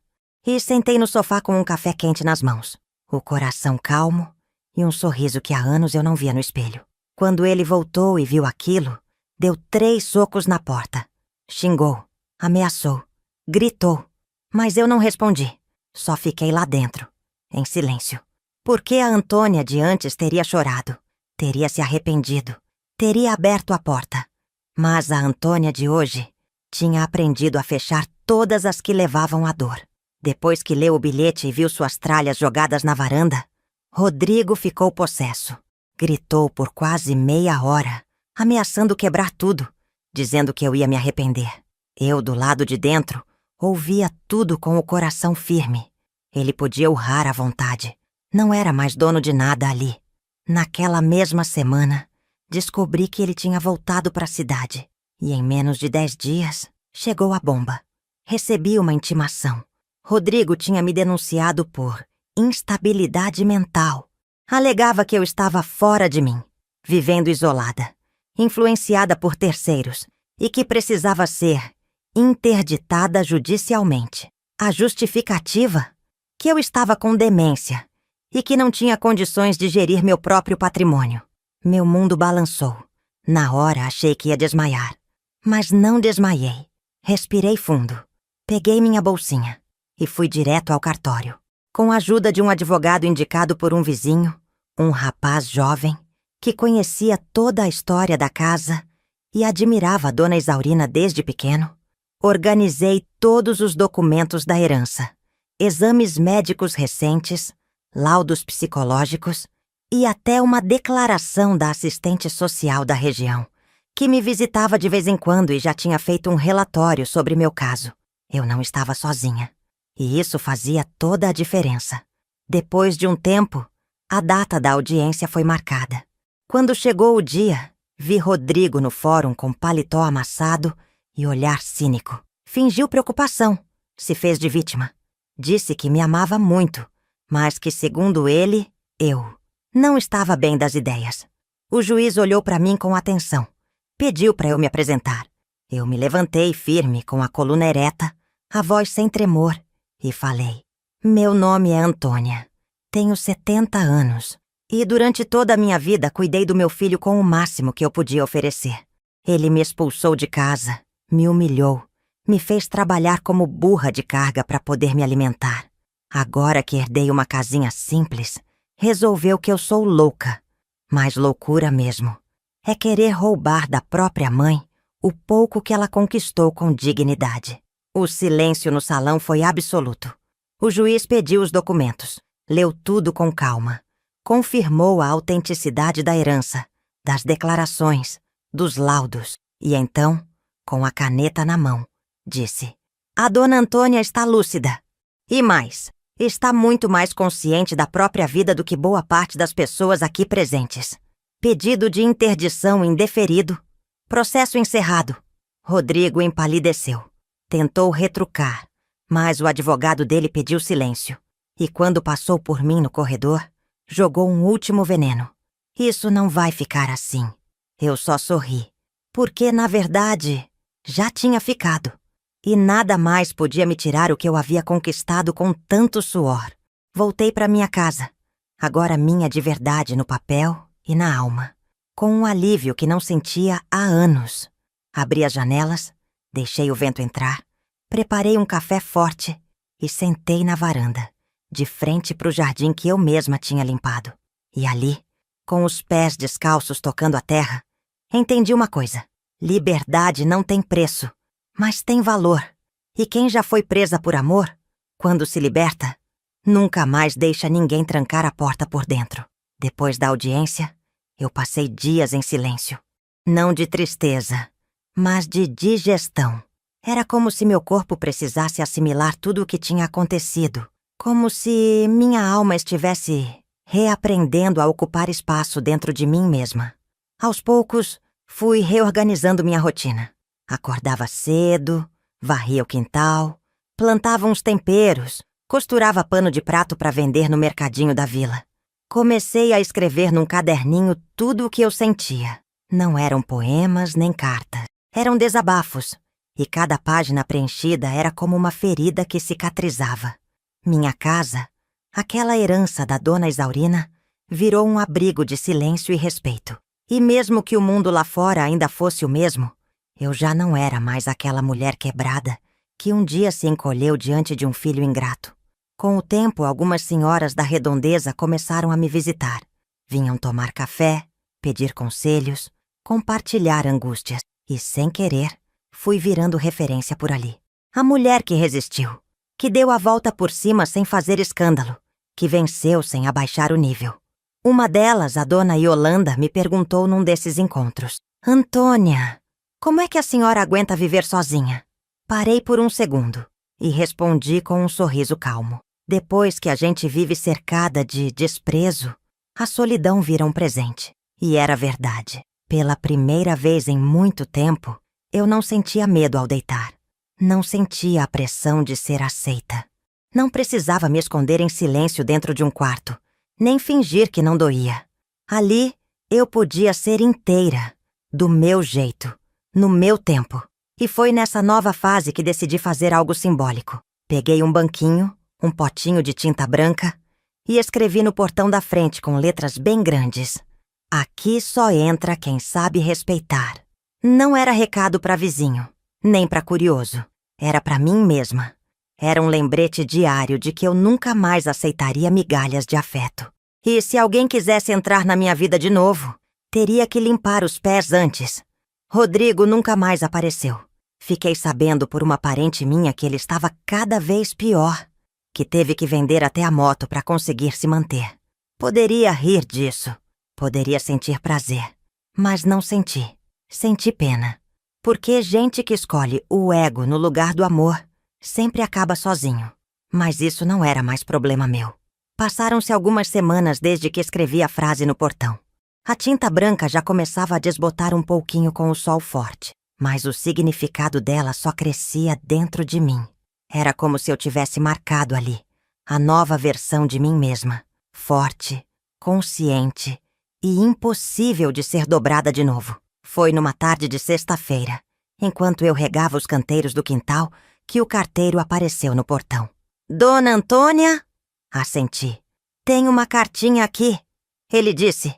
e sentei no sofá com um café quente nas mãos, o coração calmo e um sorriso que há anos eu não via no espelho. Quando ele voltou e viu aquilo, deu 3 socos na porta. Xingou, ameaçou, gritou, mas eu não respondi. Só fiquei lá dentro, em silêncio. Porque a Antônia de antes teria chorado, teria se arrependido, teria aberto a porta. Mas a Antônia de hoje tinha aprendido a fechar todas as que levavam à dor. Depois que leu o bilhete e viu suas tralhas jogadas na varanda, Rodrigo ficou possesso. Gritou por quase meia hora, ameaçando quebrar tudo, dizendo que eu ia me arrepender. Eu, do lado de dentro, ouvia tudo com o coração firme. Ele podia urrar à vontade. Não era mais dono de nada ali. Naquela mesma semana, descobri que ele tinha voltado para a cidade. E em menos de 10 dias, chegou a bomba. Recebi uma intimação. Rodrigo tinha me denunciado por instabilidade mental. Alegava que eu estava fora de mim, vivendo isolada, influenciada por terceiros e que precisava ser interditada judicialmente. A justificativa? Que eu estava com demência e que não tinha condições de gerir meu próprio patrimônio. Meu mundo balançou. Na hora achei que ia desmaiar. Mas não desmaiei. Respirei fundo. Peguei minha bolsinha e fui direto ao cartório. Com a ajuda de um advogado indicado por um vizinho, um rapaz jovem, que conhecia toda a história da casa e admirava a dona Isaurina desde pequeno, organizei todos os documentos da herança exames médicos recentes, laudos psicológicos e até uma declaração da assistente social da região, que me visitava de vez em quando e já tinha feito um relatório sobre meu caso. Eu não estava sozinha. E isso fazia toda a diferença. Depois de um tempo, a data da audiência foi marcada. Quando chegou o dia, vi Rodrigo no fórum com paletó amassado e olhar cínico. Fingiu preocupação, se fez de vítima. Disse que me amava muito, mas que, segundo ele, eu não estava bem das ideias. O juiz olhou para mim com atenção. Pediu para eu me apresentar. Eu me levantei firme, com a coluna ereta, a voz sem tremor, e falei: meu nome é Antônia. Tenho 70 anos. E durante toda a minha vida cuidei do meu filho com o máximo que eu podia oferecer. Ele me expulsou de casa, me humilhou, me fez trabalhar como burra de carga para poder me alimentar. Agora que herdei uma casinha simples, resolveu que eu sou louca. Mas loucura mesmo. É querer roubar da própria mãe o pouco que ela conquistou com dignidade. O silêncio no salão foi absoluto. O juiz pediu os documentos, leu tudo com calma. Confirmou a autenticidade da herança, das declarações, dos laudos, e então, com a caneta na mão, disse: a dona Antônia está lúcida. E mais, está muito mais consciente da própria vida do que boa parte das pessoas aqui presentes. Pedido de interdição indeferido. Processo encerrado. Rodrigo empalideceu. Tentou retrucar, mas o advogado dele pediu silêncio. E quando passou por mim no corredor, jogou um último veneno. Isso não vai ficar assim. Eu só sorri, porque, na verdade, já tinha ficado. E nada mais podia me tirar o que eu havia conquistado com tanto suor. Voltei para minha casa, agora minha de verdade no papel e na alma, com um alívio que não sentia há anos. Abri as janelas, deixei o vento entrar, preparei um café forte e sentei na varanda, de frente para o jardim que eu mesma tinha limpado. E ali, com os pés descalços tocando a terra, entendi uma coisa: liberdade não tem preço, mas tem valor. E quem já foi presa por amor, quando se liberta, nunca mais deixa ninguém trancar a porta por dentro. Depois da audiência, eu passei dias em silêncio. Não de tristeza, mas de digestão. Era como se meu corpo precisasse assimilar tudo o que tinha acontecido. Como se minha alma estivesse reaprendendo a ocupar espaço dentro de mim mesma. Aos poucos, fui reorganizando minha rotina. Acordava cedo, varria o quintal, plantava uns temperos, costurava pano de prato para vender no mercadinho da vila. Comecei a escrever num caderninho tudo o que eu sentia. Não eram poemas nem cartas, eram desabafos, e cada página preenchida era como uma ferida que cicatrizava. Minha casa, aquela herança da dona Isaurina, virou um abrigo de silêncio e respeito. E mesmo que o mundo lá fora ainda fosse o mesmo, eu já não era mais aquela mulher quebrada que um dia se encolheu diante de um filho ingrato. Com o tempo, algumas senhoras da redondeza começaram a me visitar. Vinham tomar café, pedir conselhos, compartilhar angústias. E, sem querer, fui virando referência por ali. A mulher que resistiu, que deu a volta por cima sem fazer escândalo, que venceu sem abaixar o nível. Uma delas, a dona Yolanda, me perguntou num desses encontros: Antônia, como é que a senhora aguenta viver sozinha? Parei por um segundo e respondi com um sorriso calmo. Depois que a gente vive cercada de desprezo, a solidão vira um presente. E era verdade. Pela primeira vez em muito tempo, eu não sentia medo ao deitar. Não sentia a pressão de ser aceita. Não precisava me esconder em silêncio dentro de um quarto, nem fingir que não doía. Ali, eu podia ser inteira, do meu jeito, no meu tempo. E foi nessa nova fase que decidi fazer algo simbólico. Peguei um banquinho, um potinho de tinta branca e escrevi no portão da frente com letras bem grandes: aqui só entra quem sabe respeitar. Não era recado para vizinho, nem para curioso. Era para mim mesma. Era um lembrete diário de que eu nunca mais aceitaria migalhas de afeto. E se alguém quisesse entrar na minha vida de novo, teria que limpar os pés antes. Rodrigo nunca mais apareceu. Fiquei sabendo por uma parente minha que ele estava cada vez pior. que teve que vender até a moto para conseguir se manter. Poderia rir disso, poderia sentir prazer, mas não senti. Senti pena. Porque gente que escolhe o ego no lugar do amor sempre acaba sozinho. Mas isso não era mais problema meu. Passaram-se algumas semanas desde que escrevi a frase no portão. A tinta branca já começava a desbotar um pouquinho com o sol forte, mas o significado dela só crescia dentro de mim. Era como se eu tivesse marcado ali a nova versão de mim mesma, forte, consciente e impossível de ser dobrada de novo. Foi numa tarde de sexta-feira, enquanto eu regava os canteiros do quintal, que o carteiro apareceu no portão. Dona Antônia? Assenti. Tem uma cartinha aqui. Ele disse.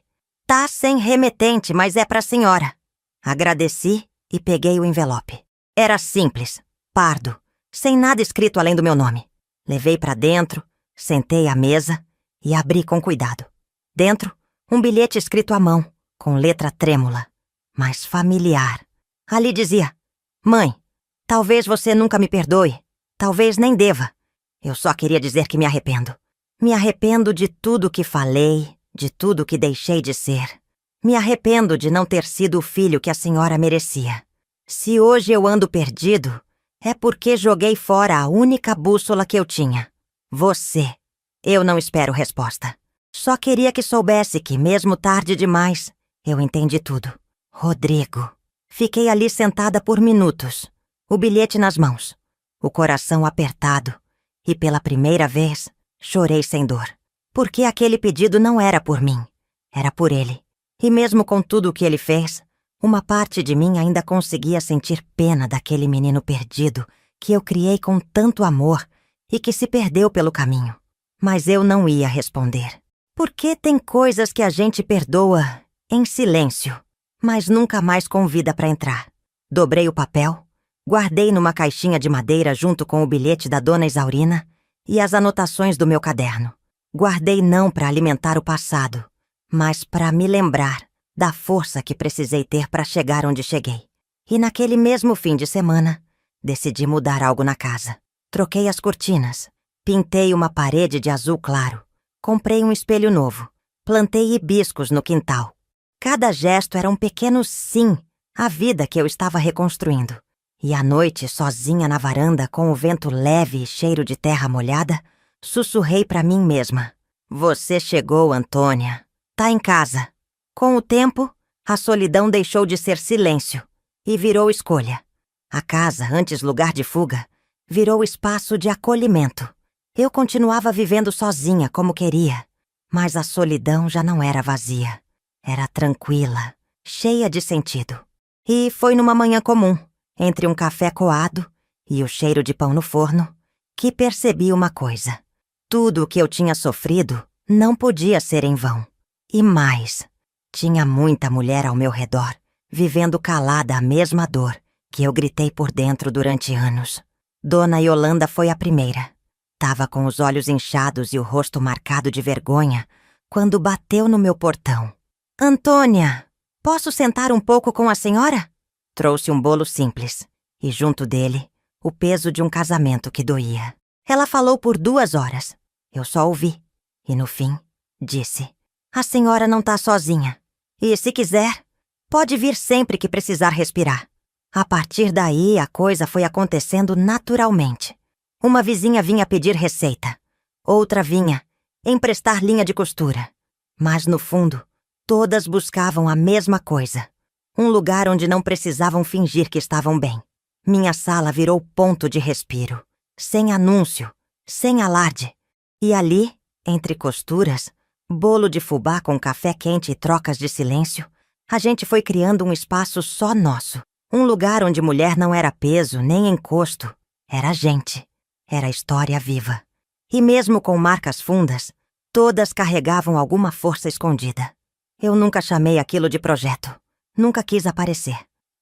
Tá sem remetente, mas é pra senhora. Agradeci e peguei o envelope. Era simples, pardo, sem nada escrito além do meu nome. Levei pra dentro, sentei à mesa e abri com cuidado. Dentro, um bilhete escrito à mão, com letra trêmula, mas familiar. Ali dizia: Mãe, talvez você nunca me perdoe, talvez nem deva. Eu só queria dizer que me arrependo. Me arrependo de tudo que falei, de tudo que deixei de ser. Me arrependo de não ter sido o filho que a senhora merecia. Se hoje eu ando perdido, é porque joguei fora a única bússola que eu tinha. Você. Eu não espero resposta. Só queria que soubesse que, mesmo tarde demais, eu entendi tudo. Rodrigo. Fiquei ali sentada por minutos, o bilhete nas mãos, o coração apertado, e pela primeira vez, chorei sem dor. Porque aquele pedido não era por mim, era por ele. E mesmo com tudo o que ele fez, uma parte de mim ainda conseguia sentir pena daquele menino perdido que eu criei com tanto amor e que se perdeu pelo caminho. Mas eu não ia responder. Porque tem coisas que a gente perdoa em silêncio, mas nunca mais convida para entrar. Dobrei o papel, guardei numa caixinha de madeira junto com o bilhete da dona Isaurina e as anotações do meu caderno. Guardei não para alimentar o passado, mas para me lembrar da força que precisei ter para chegar onde cheguei. E naquele mesmo fim de semana, decidi mudar algo na casa. Troquei as cortinas, pintei uma parede de azul claro, comprei um espelho novo, plantei hibiscos no quintal. Cada gesto era um pequeno sim à vida que eu estava reconstruindo. E à noite, sozinha na varanda, com o vento leve e cheiro de terra molhada, sussurrei para mim mesma. Você chegou, Antônia. Tá em casa. Com o tempo, a solidão deixou de ser silêncio e virou escolha. A casa, antes lugar de fuga, virou espaço de acolhimento. Eu continuava vivendo sozinha como queria, mas a solidão já não era vazia. Era tranquila, cheia de sentido. E foi numa manhã comum, entre um café coado e o cheiro de pão no forno, que percebi uma coisa. Tudo o que eu tinha sofrido não podia ser em vão. E mais, tinha muita mulher ao meu redor, vivendo calada a mesma dor que eu gritei por dentro durante anos. Dona Yolanda foi a primeira. Tava com os olhos inchados e o rosto marcado de vergonha quando bateu no meu portão. Antônia, posso sentar um pouco com a senhora? Trouxe um bolo simples e, junto dele, o peso de um casamento que doía. Ela falou por 2 horas. Eu só ouvi. E, no fim, disse: A senhora não tá sozinha. E, se quiser, pode vir sempre que precisar respirar. A partir daí, a coisa foi acontecendo naturalmente. Uma vizinha vinha pedir receita. Outra vinha emprestar linha de costura. Mas, no fundo, todas buscavam a mesma coisa. Um lugar onde não precisavam fingir que estavam bem. Minha sala virou ponto de respiro. Sem anúncio, sem alarde. E ali, entre costuras, bolo de fubá com café quente e trocas de silêncio, a gente foi criando um espaço só nosso. Um lugar onde mulher não era peso nem encosto. Era gente. Era história viva. E mesmo com marcas fundas, todas carregavam alguma força escondida. Eu nunca chamei aquilo de projeto. Nunca quis aparecer.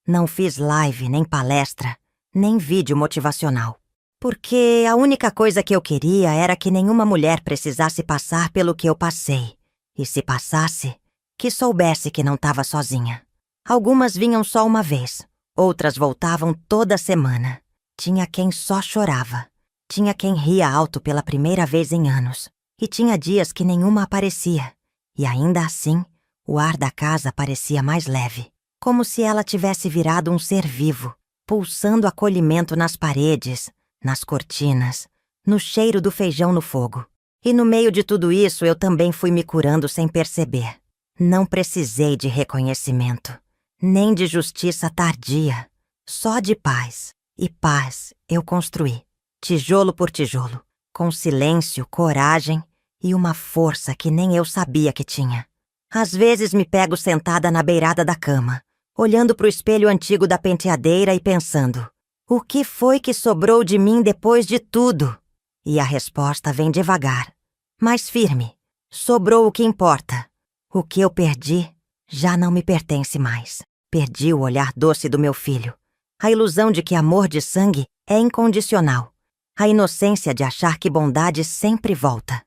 Não fiz live, nem palestra, nem vídeo motivacional. Porque a única coisa que eu queria era que nenhuma mulher precisasse passar pelo que eu passei. E se passasse, que soubesse que não estava sozinha. Algumas vinham só uma vez, outras voltavam toda semana. Tinha quem só chorava. Tinha quem ria alto pela primeira vez em anos, e tinha dias que nenhuma aparecia. E ainda assim, o ar da casa parecia mais leve, como se ela tivesse virado um ser vivo, pulsando acolhimento nas paredes, nas cortinas, no cheiro do feijão no fogo. E no meio de tudo isso, eu também fui me curando sem perceber. Não precisei de reconhecimento, nem de justiça tardia, só de paz. E paz eu construí, tijolo por tijolo, com silêncio, coragem e uma força que nem eu sabia que tinha. Às vezes me pego sentada na beirada da cama, olhando para o espelho antigo da penteadeira e pensando: o que foi que sobrou de mim depois de tudo? E a resposta vem devagar, mas firme. Sobrou o que importa. O que eu perdi já não me pertence mais. Perdi o olhar doce do meu filho, a ilusão de que amor de sangue é incondicional, a inocência de achar que bondade sempre volta.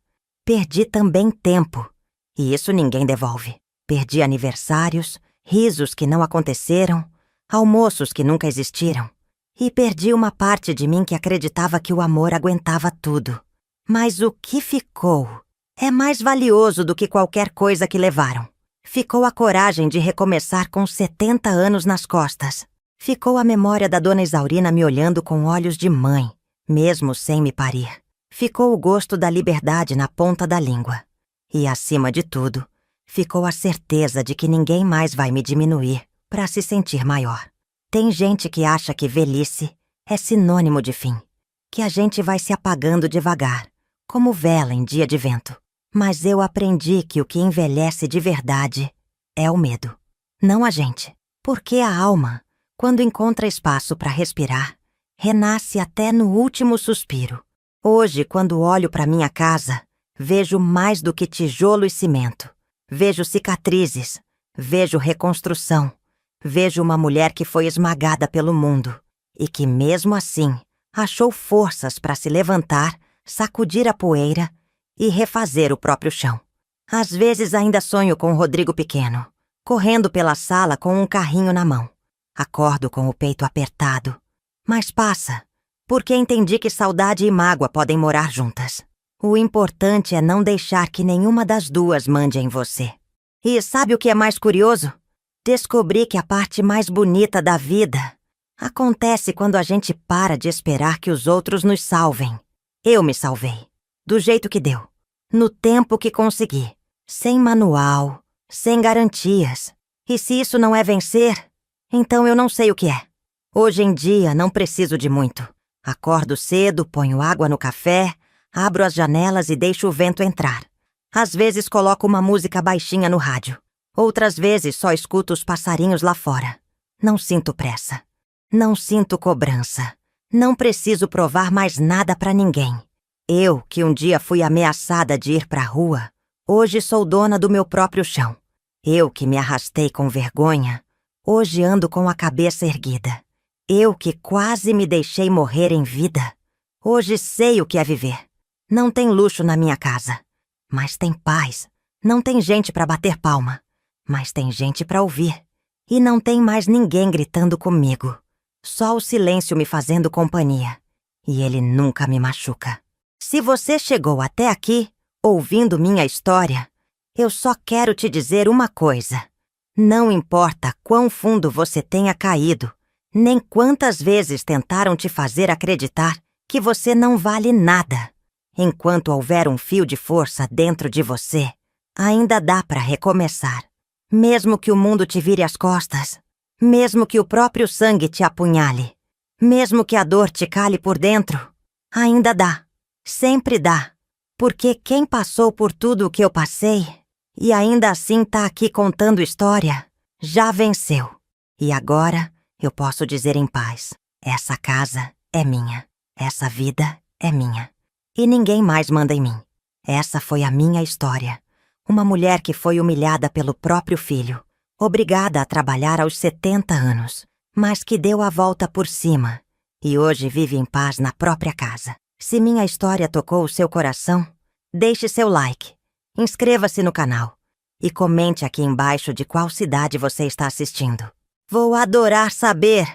Perdi também tempo, e isso ninguém devolve. Perdi aniversários, risos que não aconteceram, almoços que nunca existiram. E perdi uma parte de mim que acreditava que o amor aguentava tudo. Mas o que ficou é mais valioso do que qualquer coisa que levaram. Ficou a coragem de recomeçar com 70 anos nas costas. Ficou a memória da dona Isaurina me olhando com olhos de mãe, mesmo sem me parir. Ficou o gosto da liberdade na ponta da língua. E, acima de tudo, ficou a certeza de que ninguém mais vai me diminuir para se sentir maior. Tem gente que acha que velhice é sinônimo de fim, que a gente vai se apagando devagar, como vela em dia de vento. Mas eu aprendi que o que envelhece de verdade é o medo, não a gente. Porque a alma, quando encontra espaço para respirar, renasce até no último suspiro. Hoje, quando olho para minha casa, vejo mais do que tijolo e cimento. Vejo cicatrizes, vejo reconstrução. Vejo uma mulher que foi esmagada pelo mundo e que, mesmo assim, achou forças para se levantar, sacudir a poeira e refazer o próprio chão. Às vezes ainda sonho com o Rodrigo pequeno, correndo pela sala com um carrinho na mão. Acordo com o peito apertado. Mas passa, porque entendi que saudade e mágoa podem morar juntas. O importante é não deixar que nenhuma das duas mande em você. E sabe o que é mais curioso? Descobri que a parte mais bonita da vida acontece quando a gente para de esperar que os outros nos salvem. Eu me salvei, do jeito que deu, no tempo que consegui, sem manual, sem garantias. E se isso não é vencer, então eu não sei o que é. Hoje em dia não preciso de muito. Acordo cedo, ponho água no café, abro as janelas e deixo o vento entrar. Às vezes coloco uma música baixinha no rádio. Outras vezes só escuto os passarinhos lá fora. Não sinto pressa. Não sinto cobrança. Não preciso provar mais nada pra ninguém. Eu, que um dia fui ameaçada de ir pra rua, hoje sou dona do meu próprio chão. Eu, que me arrastei com vergonha, hoje ando com a cabeça erguida. Eu, que quase me deixei morrer em vida, hoje sei o que é viver. Não tem luxo na minha casa, mas tem paz. Não tem gente pra bater palma, mas tem gente pra ouvir. E não tem mais ninguém gritando comigo. Só o silêncio me fazendo companhia. E ele nunca me machuca. Se você chegou até aqui, ouvindo minha história, eu só quero te dizer uma coisa. Não importa quão fundo você tenha caído, nem quantas vezes tentaram te fazer acreditar que você não vale nada. Enquanto houver um fio de força dentro de você, ainda dá para recomeçar. Mesmo que o mundo te vire as costas, mesmo que o próprio sangue te apunhale, mesmo que a dor te cale por dentro, ainda dá. Sempre dá. Porque quem passou por tudo o que eu passei e ainda assim tá aqui contando história, já venceu. E agora eu posso dizer em paz: essa casa é minha, essa vida é minha. E ninguém mais manda em mim. Essa foi a minha história. Uma mulher que foi humilhada pelo próprio filho, obrigada a trabalhar aos 70 anos, mas que deu a volta por cima e hoje vive em paz na própria casa. Se minha história tocou o seu coração, deixe seu like, inscreva-se no canal e comente aqui embaixo de qual cidade você está assistindo. Vou adorar saber.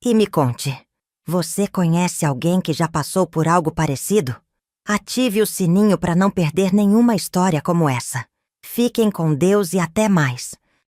E me conte, Você conhece alguém que já passou por algo parecido? Ative o sininho para não perder nenhuma história como essa. Fiquem com Deus e até mais.